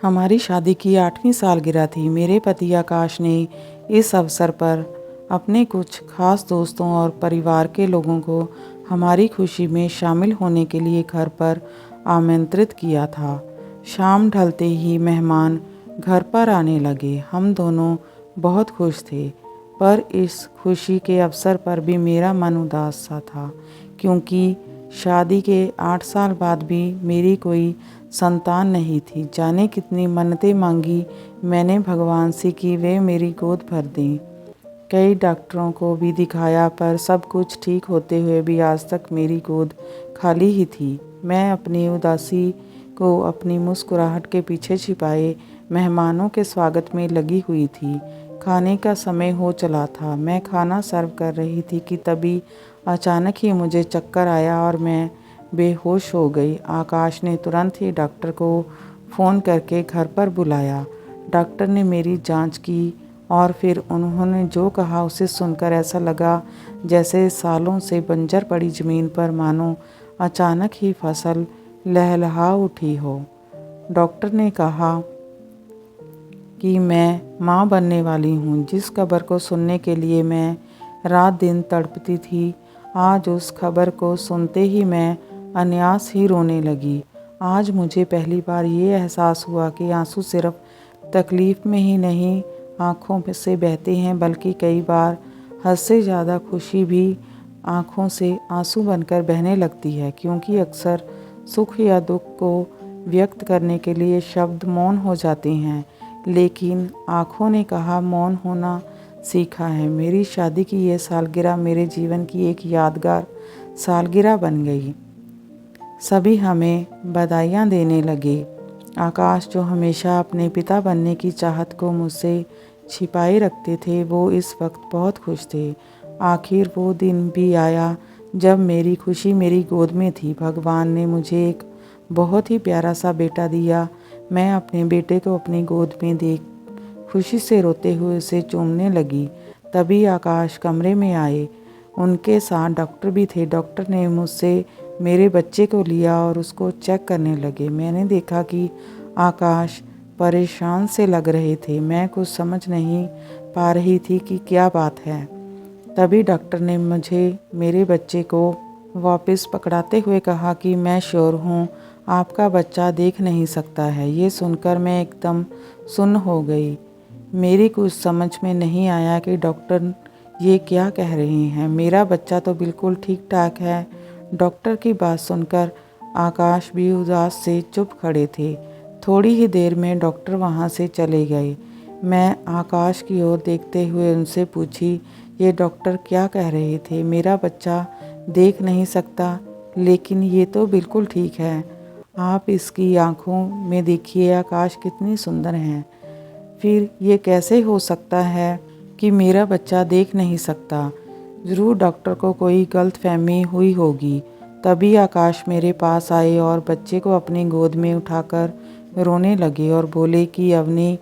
हमारी शादी की 8वीं सालगिरह थी। मेरे पति आकाश ने इस अवसर पर अपने कुछ खास दोस्तों और परिवार के लोगों को हमारी खुशी में शामिल होने के लिए घर पर आमंत्रित किया था। शाम ढलते ही मेहमान घर पर आने लगे। हम दोनों बहुत खुश थे, पर इस खुशी के अवसर पर भी मेरा मन उदास सा था, क्योंकि शादी के 8 साल बाद भी मेरी कोई संतान नहीं थी। जाने कितनी मन्नतें मांगी मैंने भगवान से कि वे मेरी गोद भर दें। कई डॉक्टरों को भी दिखाया, पर सब कुछ ठीक होते हुए भी आज तक मेरी गोद खाली ही थी। मैं अपनी उदासी को अपनी मुस्कुराहट के पीछे छिपाए मेहमानों के स्वागत में लगी हुई थी। खाने का समय हो चला था। मैं खाना सर्व कर रही थी कि तभी अचानक ही मुझे चक्कर आया और मैं बेहोश हो गई। आकाश ने तुरंत ही डॉक्टर को फ़ोन करके घर पर बुलाया। डॉक्टर ने मेरी जांच की और फिर उन्होंने जो कहा उसे सुनकर ऐसा लगा जैसे सालों से बंजर पड़ी ज़मीन पर मानो अचानक ही फसल लहलहा उठी हो। डॉक्टर ने कहा कि मैं माँ बनने वाली हूँ। जिस खबर को सुनने के लिए मैं रात दिन तड़पती थी, आज उस खबर को सुनते ही मैं अनायास ही रोने लगी। आज मुझे पहली बार ये एहसास हुआ कि आंसू सिर्फ तकलीफ़ में ही नहीं आँखों से बहते हैं, बल्कि कई बार हद से ज़्यादा खुशी भी आँखों से आंसू बनकर बहने लगती है, क्योंकि अक्सर सुख या दुख को व्यक्त करने के लिए शब्द मौन हो जाते हैं, लेकिन आँखों ने कहा मौन होना सीखा है। मेरी शादी की ये सालगिरह मेरे जीवन की एक यादगार सालगिरह बन गई। सभी हमें बधाइयाँ देने लगे। आकाश, जो हमेशा अपने पिता बनने की चाहत को मुझसे छिपाए रखते थे, वो इस वक्त बहुत खुश थे। आखिर वो दिन भी आया जब मेरी खुशी मेरी गोद में थी। भगवान ने मुझे एक बहुत ही प्यारा सा बेटा दिया। मैं अपने बेटे को अपनी गोद में देख खुशी से रोते हुए उसे चूमने लगी। तभी आकाश कमरे में आए। उनके साथ डॉक्टर भी थे। डॉक्टर ने मुझसे मेरे बच्चे को लिया और उसको चेक करने लगे। मैंने देखा कि आकाश परेशान से लग रहे थे। मैं कुछ समझ नहीं पा रही थी कि क्या बात है। तभी डॉक्टर ने मुझे मेरे बच्चे को वापस पकड़ाते हुए कहा कि मैं श्योर हूँ आपका बच्चा देख नहीं सकता है। ये सुनकर मैं एकदम सुन्न हो गई। मेरी कुछ समझ में नहीं आया कि डॉक्टर ये क्या कह रहे हैं। मेरा बच्चा तो बिल्कुल ठीक ठाक है। डॉक्टर की बात सुनकर आकाश भी उदास से चुप खड़े थे। थोड़ी ही देर में डॉक्टर वहाँ से चले गए। मैं आकाश की ओर देखते हुए उनसे पूछी, ये डॉक्टर क्या कह रहे थे? मेरा बच्चा देख नहीं सकता, लेकिन ये तो बिल्कुल ठीक है। आप इसकी आँखों में देखिए, आकाश कितनी सुंदर हैं। फिर ये कैसे हो सकता है कि मेरा बच्चा देख नहीं सकता? ज़रूर डॉक्टर को कोई गलतफहमी हुई होगी। तभी आकाश मेरे पास आए और बच्चे को अपनी गोद में उठाकर रोने लगे और बोले कि अवनी,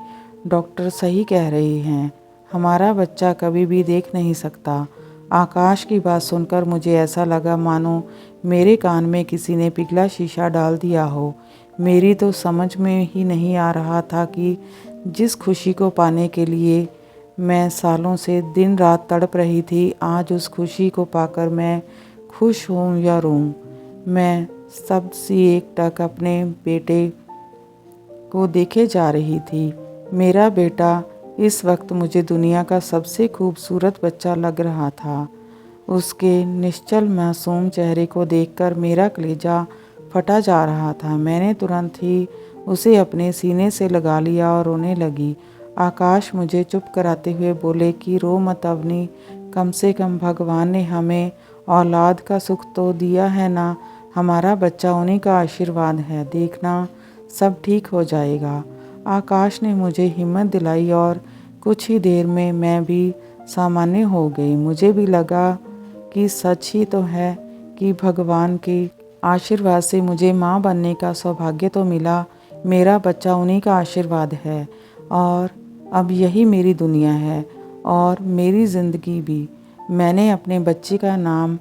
डॉक्टर सही कह रहे हैं, हमारा बच्चा कभी भी देख नहीं सकता। आकाश की बात सुनकर मुझे ऐसा लगा मानो मेरे कान में किसी ने पिघला शीशा डाल दिया हो। मेरी तो समझ में ही नहीं आ रहा था कि जिस खुशी को पाने के लिए मैं सालों से दिन रात तड़प रही थी, आज उस खुशी को पाकर मैं खुश हूँ या रोऊँ। मैं सबसे एकटक अपने बेटे को देखे जा रही थी। मेरा बेटा इस वक्त मुझे दुनिया का सबसे खूबसूरत बच्चा लग रहा था। उसके निश्चल मासूम चेहरे को देखकर मेरा कलेजा फटा जा रहा था। मैंने तुरंत ही उसे अपने सीने से लगा लिया और रोने लगी। आकाश मुझे चुप कराते हुए बोले कि रो मत अवनी, कम से कम भगवान ने हमें औलाद का सुख तो दिया है ना। हमारा बच्चा उन्हीं का आशीर्वाद है। देखना सब ठीक हो जाएगा। आकाश ने मुझे हिम्मत दिलाई और कुछ ही देर में मैं भी सामान्य हो गई। मुझे भी लगा कि सच ही तो है कि भगवान के आशीर्वाद से मुझे माँ बनने का सौभाग्य तो मिला। मेरा बच्चा उन्हीं का आशीर्वाद है और अब यही मेरी दुनिया है और मेरी ज़िंदगी भी। मैंने अपने बच्चे का नाम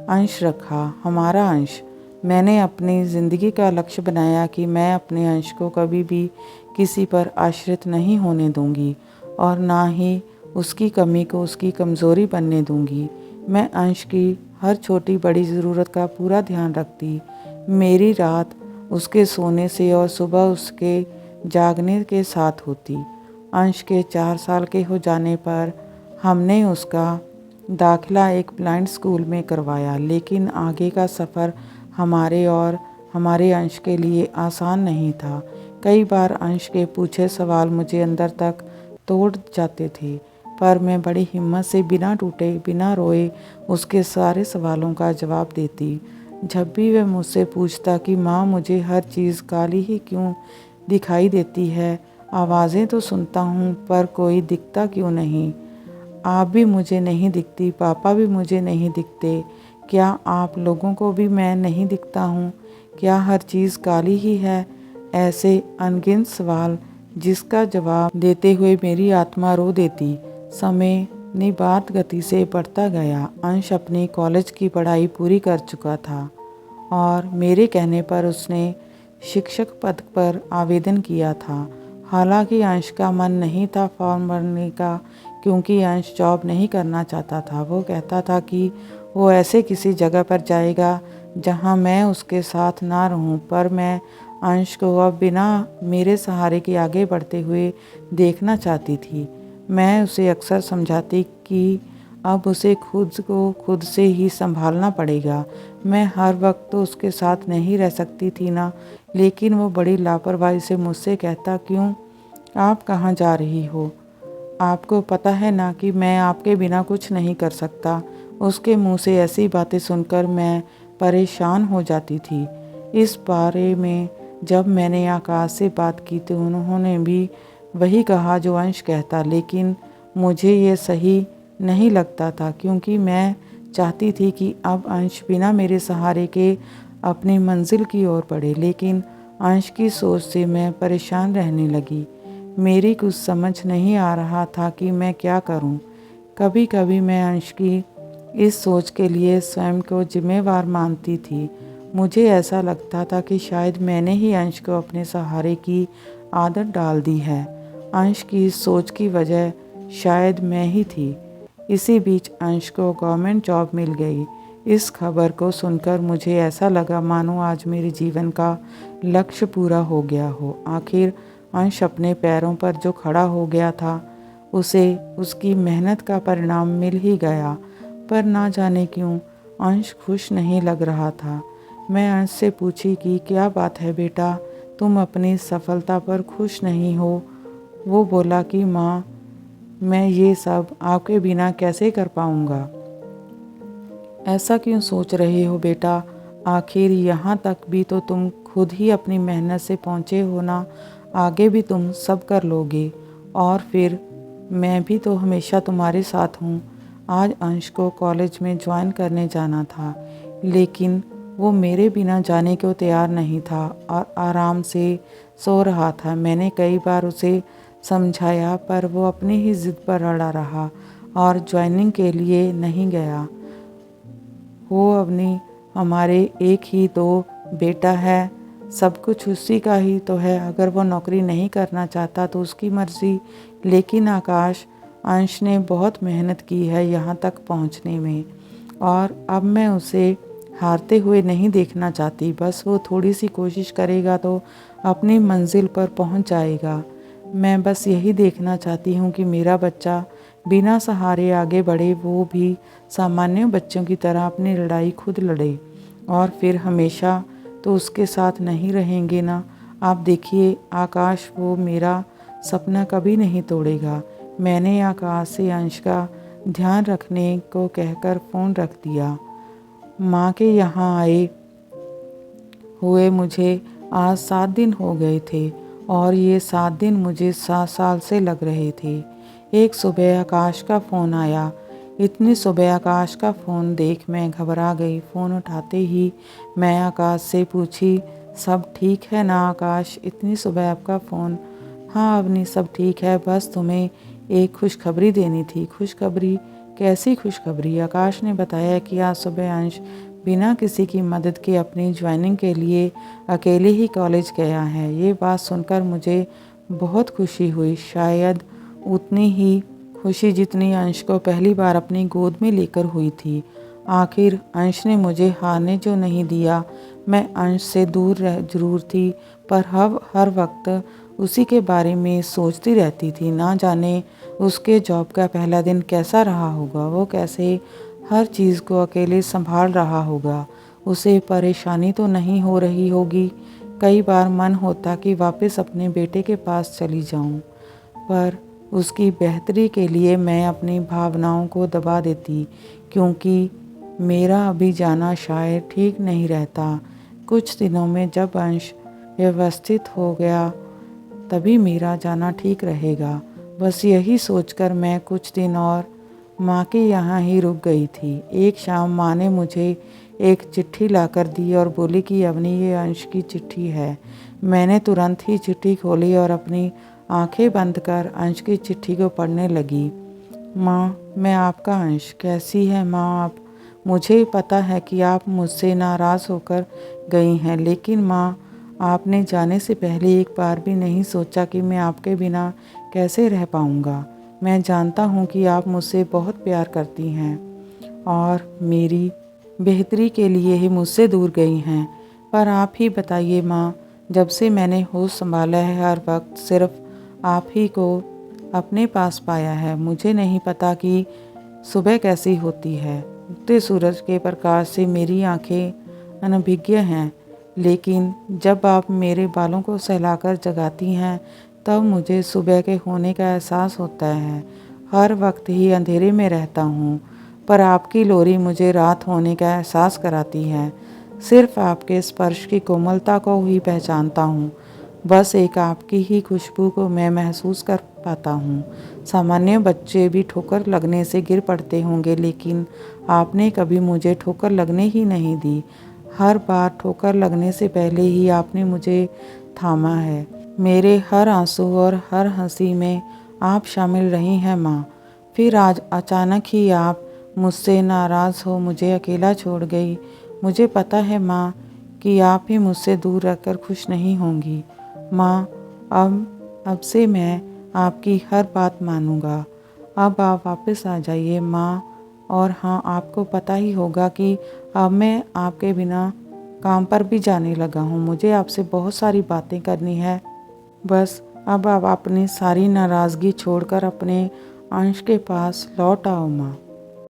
अंश रखा, हमारा अंश। मैंने अपनी ज़िंदगी का लक्ष्य बनाया कि मैं अपने अंश को कभी भी किसी पर आश्रित नहीं होने दूंगी और ना ही उसकी कमी को उसकी कमज़ोरी बनने दूंगी। मैं अंश की हर छोटी बड़ी ज़रूरत का पूरा ध्यान रखती। मेरी रात उसके सोने से और सुबह उसके जागने के साथ होती। अंश के 4 साल के हो जाने पर हमने उसका दाखिला एक ब्लाइंड स्कूल में करवाया, लेकिन आगे का सफ़र हमारे और हमारे अंश के लिए आसान नहीं था। कई बार अंश के पूछे सवाल मुझे अंदर तक तोड़ जाते थे, पर मैं बड़ी हिम्मत से बिना टूटे बिना रोए उसके सारे सवालों का जवाब देती। जब भी वह मुझसे पूछता कि माँ मुझे हर चीज़ काली ही क्यों दिखाई देती है, आवाज़ें तो सुनता हूँ पर कोई दिखता क्यों नहीं, आप भी मुझे नहीं दिखती, पापा भी मुझे नहीं दिखते, क्या आप लोगों को भी मैं नहीं दिखता हूँ, क्या हर चीज़ काली ही है। ऐसे अनगिनत सवाल जिसका जवाब देते हुए मेरी आत्मा रो देती। समय निर्बाध गति से बढ़ता गया। अंश अपनी कॉलेज की पढ़ाई पूरी कर चुका था और मेरे कहने पर उसने शिक्षक पद पर आवेदन किया था। हालांकि अंश का मन नहीं था फॉर्म भरने का, क्योंकि अंश जॉब नहीं करना चाहता था। वो कहता था कि वो ऐसे किसी जगह पर जाएगा जहां मैं उसके साथ ना रहूं, पर मैं अंश को अब बिना मेरे सहारे के आगे बढ़ते हुए देखना चाहती थी। मैं उसे अक्सर समझाती कि अब उसे खुद को खुद से ही संभालना पड़ेगा। मैं हर वक्त तो उसके साथ नहीं रह सकती थी ना, लेकिन वो बड़ी लापरवाही से मुझसे कहता, क्यों, आप कहाँ जा रही हो, आपको पता है ना कि मैं आपके बिना कुछ नहीं कर सकता। उसके मुंह से ऐसी बातें सुनकर मैं परेशान हो जाती थी। इस बारे में जब मैंने आकाश से बात की तो उन्होंने भी वही कहा जो अंश कहता, लेकिन मुझे ये सही नहीं लगता था, क्योंकि मैं चाहती थी कि अब अंश बिना मेरे सहारे के अपनी मंजिल की ओर बढ़े। लेकिन अंश की सोच से मैं परेशान रहने लगी। मेरी कुछ समझ नहीं आ रहा था कि मैं क्या करूं। कभी कभी मैं अंश की इस सोच के लिए स्वयं को जिम्मेवार मानती थी। मुझे ऐसा लगता था कि शायद मैंने ही अंश को अपने सहारे की आदत डाल दी है। अंश की इस सोच की वजह शायद मैं ही थी। इसी बीच अंश को गवर्नमेंट जॉब मिल गई। इस खबर को सुनकर मुझे ऐसा लगा मानो आज मेरे जीवन का लक्ष्य पूरा हो गया हो। आखिर अंश अपने पैरों पर जो खड़ा हो गया था, उसे उसकी मेहनत का परिणाम मिल ही गया, पर ना जाने क्यों अंश खुश नहीं लग रहा था। मैं अंश से पूछी कि क्या बात है बेटा, तुम अपनी सफलता पर खुश नहीं हो। वो बोला कि माँ, मैं ये सब आपके बिना कैसे कर पाऊँगा। ऐसा क्यों सोच रहे हो बेटा, आखिर यहाँ तक भी तो तुम खुद ही अपनी मेहनत से पहुँचे हो ना, आगे भी तुम सब कर लोगे। और फिर मैं भी तो हमेशा तुम्हारे साथ हूँ। आज अंश को कॉलेज में ज्वाइन करने जाना था, लेकिन वो मेरे बिना जाने को तैयार नहीं था और आराम से सो रहा था। मैंने कई बार उसे समझाया, पर वो अपनी ही ज़िद पर अड़ा रहा और ज्वाइनिंग के लिए नहीं गया। वो अपनी हमारे एक ही तो बेटा है, सब कुछ उसी का ही तो है। अगर वो नौकरी नहीं करना चाहता तो उसकी मर्ज़ी, लेकिन आकाश, अंश ने बहुत मेहनत की है यहाँ तक पहुँचने में, और अब मैं उसे हारते हुए नहीं देखना चाहती। बस वो थोड़ी सी कोशिश करेगा तो अपनी मंजिल पर पहुँच जाएगा। मैं बस यही देखना चाहती हूँ कि मेरा बच्चा बिना सहारे आगे बढ़े, वो भी सामान्य बच्चों की तरह अपनी लड़ाई खुद लड़े। और फिर हमेशा तो उसके साथ नहीं रहेंगे ना। आप देखिए आकाश, वो मेरा सपना कभी नहीं तोड़ेगा। मैंने आकाश से अंश का ध्यान रखने को कहकर फ़ोन रख दिया। माँ के यहाँ आए हुए मुझे आज 7 दिन हो गए थे और ये 7 दिन मुझे 7 साल से लग रहे थे। एक सुबह आकाश का फ़ोन आया। इतनी सुबह आकाश का फ़ोन देख मैं घबरा गई। फ़ोन उठाते ही मैं आकाश से पूछी, सब ठीक है ना आकाश, इतनी सुबह आपका फ़ोन। हाँ अवनी, सब ठीक है, बस तुम्हें एक खुशखबरी देनी थी। खुशखबरी? कैसी खुशखबरी? आकाश ने बताया कि आज सुबह अंश बिना किसी की मदद के अपनी ज्वाइनिंग के लिए अकेले ही कॉलेज गया है। ये बात सुनकर मुझे बहुत खुशी हुई, शायद उतनी ही खुशी जितनी अंश को पहली बार अपनी गोद में लेकर हुई थी। आखिर अंश ने मुझे हारने जो नहीं दिया। मैं अंश से दूर जरूर थी, पर हर वक्त उसी के बारे में सोचती रहती थी। ना जाने उसके जॉब का पहला दिन कैसा रहा होगा, वो कैसे हर चीज़ को अकेले संभाल रहा होगा, उसे परेशानी तो नहीं हो रही होगी। कई बार मन होता कि वापस अपने बेटे के पास चली जाऊं, पर उसकी बेहतरी के लिए मैं अपनी भावनाओं को दबा देती, क्योंकि मेरा अभी जाना शायद ठीक नहीं रहता। कुछ दिनों में जब अंश व्यवस्थित हो गया तभी मेरा जाना ठीक रहेगा। बस यही सोचकर मैं कुछ दिन और माँ के यहाँ ही रुक गई थी। एक शाम माँ ने मुझे एक चिट्ठी लाकर दी और बोली कि अवनी, ये अंश की चिट्ठी है। मैंने तुरंत ही चिट्ठी खोली और अपनी आंखें बंद कर अंश की चिट्ठी को पढ़ने लगी। माँ, मैं आपका अंश। कैसी है माँ आप? मुझे पता है कि आप मुझसे नाराज़ होकर गई हैं, लेकिन माँ, आपने जाने से पहले एक बार भी नहीं सोचा कि मैं आपके बिना कैसे रह पाऊँगा। मैं जानता हूँ कि आप मुझसे बहुत प्यार करती हैं और मेरी बेहतरी के लिए ही मुझसे दूर गई हैं। पर आप ही बताइए माँ, जब से मैंने होश संभाला है हर वक्त सिर्फ आप ही को अपने पास पाया है। मुझे नहीं पता कि सुबह कैसी होती है। उगते सूरज के प्रकाश से मेरी आंखें अनभिज्ञ हैं, लेकिन जब आप मेरे बालों को सहलाकर जगाती हैं तब मुझे सुबह के होने का एहसास होता है। हर वक्त ही अंधेरे में रहता हूँ, पर आपकी लोरी मुझे रात होने का एहसास कराती है। सिर्फ आपके स्पर्श की कोमलता को ही पहचानता हूँ। बस एक आपकी ही खुशबू को मैं महसूस कर पाता हूँ। सामान्य बच्चे भी ठोकर लगने से गिर पड़ते होंगे, लेकिन आपने कभी मुझे ठोकर लगने ही नहीं दी। हर बार ठोकर लगने से पहले ही आपने मुझे थामा है। मेरे हर आंसू और हर हंसी में आप शामिल रही हैं माँ। फिर आज अचानक ही आप मुझसे नाराज़ हो मुझे अकेला छोड़ गई। मुझे पता है माँ कि आप भी मुझसे दूर रहकर खुश नहीं होंगी। माँ, अब से मैं आपकी हर बात मानूंगा। अब आप वापस आ जाइए माँ। और हाँ, आपको पता ही होगा कि अब मैं आपके बिना काम पर भी जाने लगा हूँ। मुझे आपसे बहुत सारी बातें करनी है। बस अब आप अपनी सारी नाराज़गी छोड़कर अपने अंश के पास लौट आओ माँ।